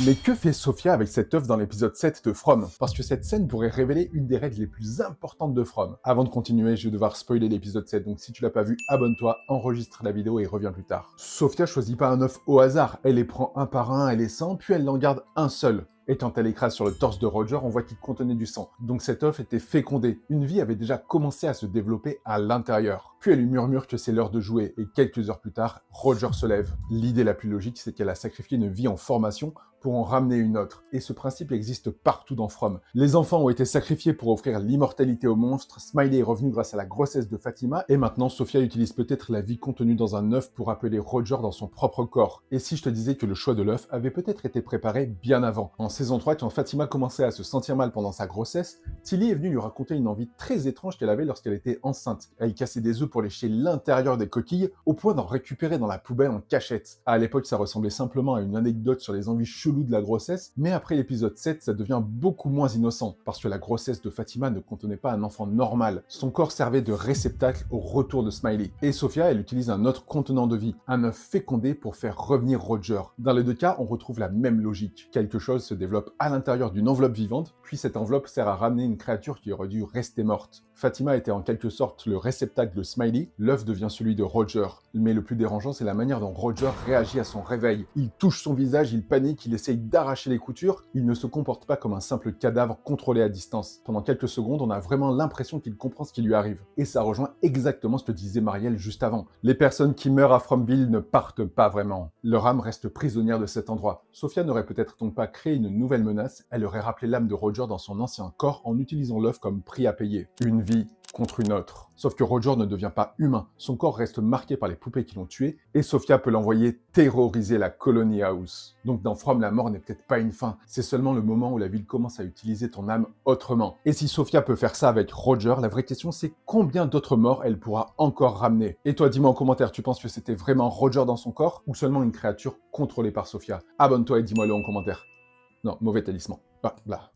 Mais que fait Sophia avec cette œuf dans l'épisode 7 de From? Parce que cette scène pourrait révéler une des règles les plus importantes de From. Avant de continuer, je vais devoir spoiler l'épisode 7, donc si tu l'as pas vu, abonne-toi, enregistre la vidéo et reviens plus tard. Sophia choisit pas un œuf au hasard, elle les prend un par un, elle les sent, puis elle n'en garde un seul. Et quand elle écrase sur le torse de Roger, on voit qu'il contenait du sang. Donc cet œuf était fécondé. Une vie avait déjà commencé à se développer à l'intérieur. Puis elle lui murmure que c'est l'heure de jouer, et quelques heures plus tard, Roger se lève. L'idée la plus logique, c'est qu'elle a sacrifié une vie en formation pour en ramener une autre. Et ce principe existe partout dans From. Les enfants ont été sacrifiés pour offrir l'immortalité aux monstres, Smiley est revenu grâce à la grossesse de Fatima, et maintenant Sophia utilise peut-être la vie contenue dans un œuf pour appeler Roger dans son propre corps. Et si je te disais que le choix de l'œuf avait peut-être été préparé bien avant? En saison 3, quand Fatima commençait à se sentir mal pendant sa grossesse, Tilly est venue lui raconter une envie très étrange qu'elle avait lorsqu'elle était enceinte. Elle cassait des œufs pour lécher l'intérieur des coquilles, au point d'en récupérer dans la poubelle en cachette. À l'époque, ça ressemblait simplement à une anecdote sur les envies cheloues de la grossesse, mais après l'épisode 7, ça devient beaucoup moins innocent, parce que la grossesse de Fatima ne contenait pas un enfant normal. Son corps servait de réceptacle au retour de Smiley. Et Sophia, elle utilise un autre contenant de vie, un œuf fécondé pour faire revenir Roger. Dans les deux cas, on retrouve la même logique. Quelque chose se développe à l'intérieur d'une enveloppe vivante, puis cette enveloppe sert à ramener une créature qui aurait dû rester morte. Fatima était en quelque sorte le réceptacle de Smiley, l'œuf devient celui de Roger. Mais le plus dérangeant, c'est la manière dont Roger réagit à son réveil. Il touche son visage, il panique, il essaye d'arracher les coutures, il ne se comporte pas comme un simple cadavre contrôlé à distance. Pendant quelques secondes, on a vraiment l'impression qu'il comprend ce qui lui arrive. Et ça rejoint exactement ce que disait Marielle juste avant. Les personnes qui meurent à Fromville ne partent pas vraiment. Leur âme reste prisonnière de cet endroit. Sophia n'aurait peut-être donc pas créé une nouvelle menace, elle aurait rappelé l'âme de Roger dans son ancien corps en utilisant l'œuf comme prix à payer. Une vie contre une autre. Sauf que Roger ne devient pas humain, son corps reste marqué par les poupées qui l'ont tué, et Sophia peut l'envoyer terroriser la Colony House. Donc dans From, la mort n'est peut-être pas une fin, c'est seulement le moment où la ville commence à utiliser ton âme autrement. Et si Sophia peut faire ça avec Roger, la vraie question c'est combien d'autres morts elle pourra encore ramener? Et toi, dis-moi en commentaire, tu penses que c'était vraiment Roger dans son corps, ou seulement une créature contrôlée par Sophia? Abonne-toi et dis-moi-le en commentaire. Non, mauvais talisman. Ah, là.